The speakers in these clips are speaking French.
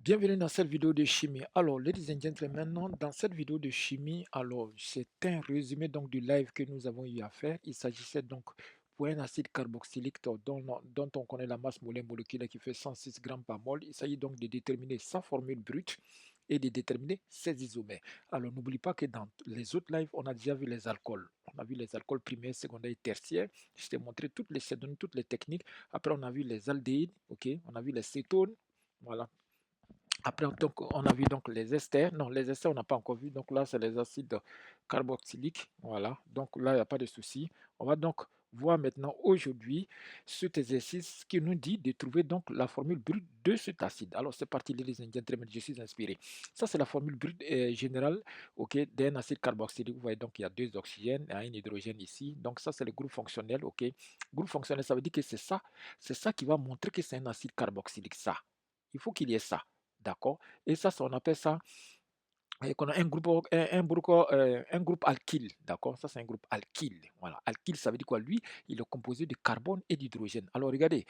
Bienvenue dans cette vidéo de chimie. Alors, ladies and gentlemen, maintenant, dans cette vidéo de chimie, alors c'est un résumé donc du live que nous avons eu à faire. Il s'agissait donc pour un acide carboxylique dont on connaît la masse molaire moléculaire qui fait 106 grammes par mol. Il s'agit donc de déterminer sa formule brute et de déterminer ses isomères. Alors, n'oublie pas que dans les autres lives, on a déjà vu les alcools. On a vu les alcools primaires, secondaires et tertiaires. Je t'ai montré toutes les donné toutes les techniques. Après, on a vu les aldéhydes, ok? On a vu les cétones. Voilà. Après, donc, on a vu donc les esters. Non, les esters, on n'a pas encore vu. Donc là, c'est les acides carboxyliques. Voilà. Donc là, il n'y a pas de souci. On va donc voir maintenant aujourd'hui cet exercice qui nous dit de trouver donc la formule brute de cet acide. Alors, c'est parti, les Indiens, je suis inspiré. Ça, c'est la formule brute générale d'un acide carboxylique. Vous voyez, donc il y a deux oxygènes et un hydrogène ici. Donc ça, c'est le groupe fonctionnel. Groupe fonctionnel, ça veut dire que c'est ça qui va montrer que c'est un acide carboxylique. Ça, il faut qu'il y ait ça. D'accord? Et ça, on appelle ça qu'on a un groupe alkyle. D'accord? Ça, c'est un groupe alkyle. Voilà. Alkyle, ça veut dire quoi? Lui, il est composé de carbone et d'hydrogène. Alors, regardez,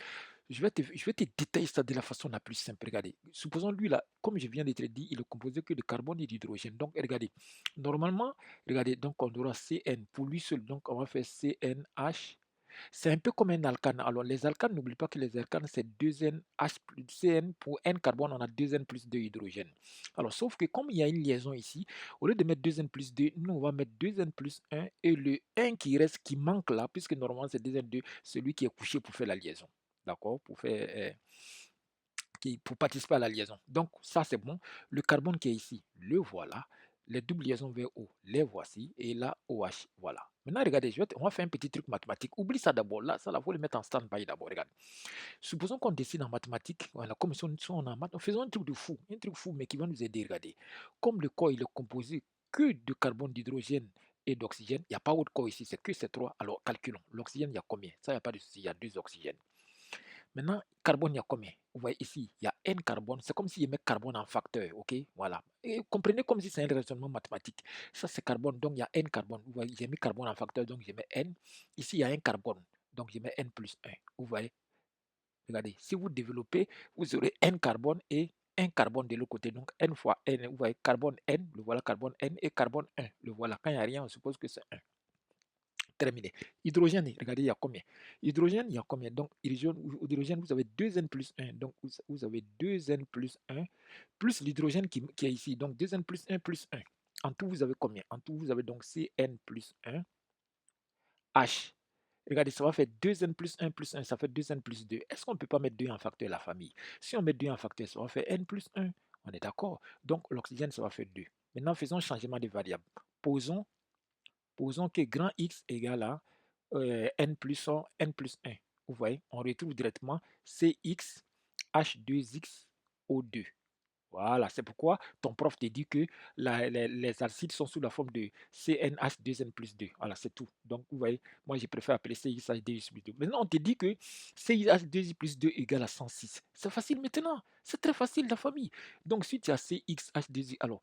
je vais te détailler ça de la façon la plus simple. Regardez. Supposons lui, là, comme je viens de te le dire, il est composé que de carbone et d'hydrogène. Donc, regardez. Normalement, regardez, donc on aura CN pour lui seul. Donc, on va faire CNH. C'est un peu comme un alcane. Alors, les alcanes, n'oublie pas que les alcanes, c'est 2NH plus CN. Pour N carbone, on a 2N plus 2 hydrogène. Alors, sauf que comme il y a une liaison ici, au lieu de mettre 2N plus 2, nous, on va mettre 2N plus 1 et le 1 qui reste, qui manque là, puisque normalement, c'est 2N2, celui qui est couché pour faire la liaison. D'accord? Pour participer à la liaison. Donc, ça, c'est bon. Le carbone qui est ici, le voilà. Les doubles liaisons vers O, les voici. Et là, OH, voilà. Maintenant, regardez, on va faire un petit truc mathématique. Oublie ça d'abord. Là, ça, il faut le mettre en stand-by d'abord. Regarde. Supposons qu'on décide en mathématiques. Voilà, comme si on en maths. Faisons un truc de fou. Un truc fou, mais qui va nous aider. Regardez. Comme le corps, il est composé que de carbone, d'hydrogène et d'oxygène. Il n'y a pas autre corps ici, c'est que ces trois. Alors, calculons. L'oxygène, il y a combien? Ça, il n'y a pas de souci. Il y a deux oxygènes. Maintenant, carbone, il y a combien? Vous voyez ici, il y a N carbone. C'est comme si je mets carbone en facteur, ok? Voilà. Et comprenez comme si c'est un raisonnement mathématique. Ça, c'est carbone, donc il y a N carbone. Vous voyez, j'ai mis carbone en facteur, donc je mets N. Ici, il y a un carbone, donc je mets N plus 1. Vous voyez? Regardez, si vous développez, vous aurez N carbone et un carbone de l'autre côté. Donc N fois N, vous voyez, carbone N, le voilà, carbone N et carbone 1. Le voilà. Quand il n'y a rien, on suppose que c'est 1. Terminé. Hydrogène, regardez, il y a combien? Hydrogène, il y a combien? Donc, hydrogène, vous avez 2N plus 1. Donc, vous avez 2N plus 1 plus l'hydrogène qui est ici. Donc, 2N plus 1 plus 1. En tout, vous avez combien? En tout, vous avez donc Cn plus 1 H. Regardez, ça va faire 2N plus 1, ça fait 2N plus 2. Est-ce qu'on ne peut pas mettre 2 en facteur, la famille? Si on met 2 en facteur, ça va faire N plus 1. On est d'accord? Donc, l'oxygène, ça va faire 2. Maintenant, faisons changement de variable. Posons Posons que grand X égale à n plus 1, n plus 1. Vous voyez, on retrouve directement Cx H2X O2. Voilà, c'est pourquoi ton prof te dit que les acides sont sous la forme de CnH2n plus 2. Voilà, c'est tout. Donc, vous voyez, moi, je préfère appeler CxH2X plus 2. Maintenant, on te dit que CxH2X plus 2 égale à 106. C'est facile maintenant. C'est très facile, la famille. Donc, si tu as CxH2X, alors,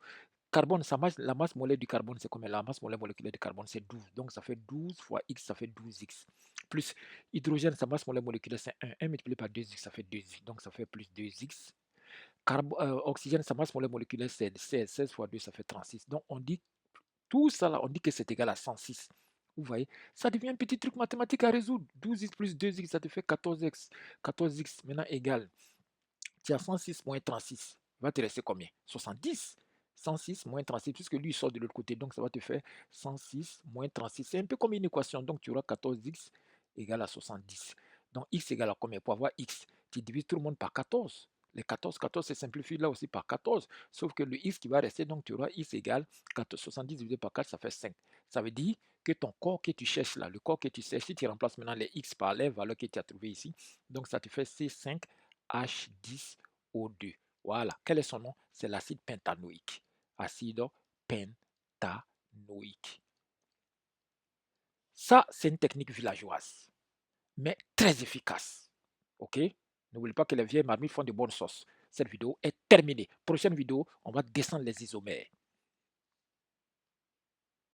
carbone, la masse molaire du carbone, c'est combien? La masse molaire moléculaire du carbone, c'est 12. Donc, ça fait 12 fois X, ça fait 12X. Plus hydrogène, sa masse molaire moléculaire, c'est 1. 1 multiplié par 2X, ça fait 2X. Donc, ça fait plus 2X. Oxygène, sa masse moléculaire, c'est 16. 16 fois 2, ça fait 36. Donc, on dit tout ça là, on dit que c'est égal à 106. Vous voyez, ça devient un petit truc mathématique à résoudre. 12x plus 2x, ça te fait 14x. 14x, maintenant égal. Tu as 106 moins 36. Il va te rester combien? 70. 106 moins 36, puisque lui il sort de l'autre côté. Donc, ça va te faire 106 moins 36. C'est un peu comme une équation. Donc, tu auras 14x égale à 70. Donc, x égale à combien? Pour avoir x, tu divises tout le monde par 14. Les 14, 14 se simplifie là aussi par 14. Sauf que le x qui va rester, donc tu auras x égale 70 divisé par 4, ça fait 5. Ça veut dire que ton corps que tu cherches là, le corps que tu cherches, si tu remplaces maintenant les x par les valeurs que tu as trouvées ici, donc ça te fait C5H10O2. Voilà. Quel est son nom? C'est l'acide pentanoïque. Acide pentanoïque. Ça, c'est une technique villageoise, mais très efficace. OK? N'oubliez pas que les vieilles marmites font de bonnes sauces. Cette vidéo est terminée. Prochaine vidéo, on va descendre les isomères.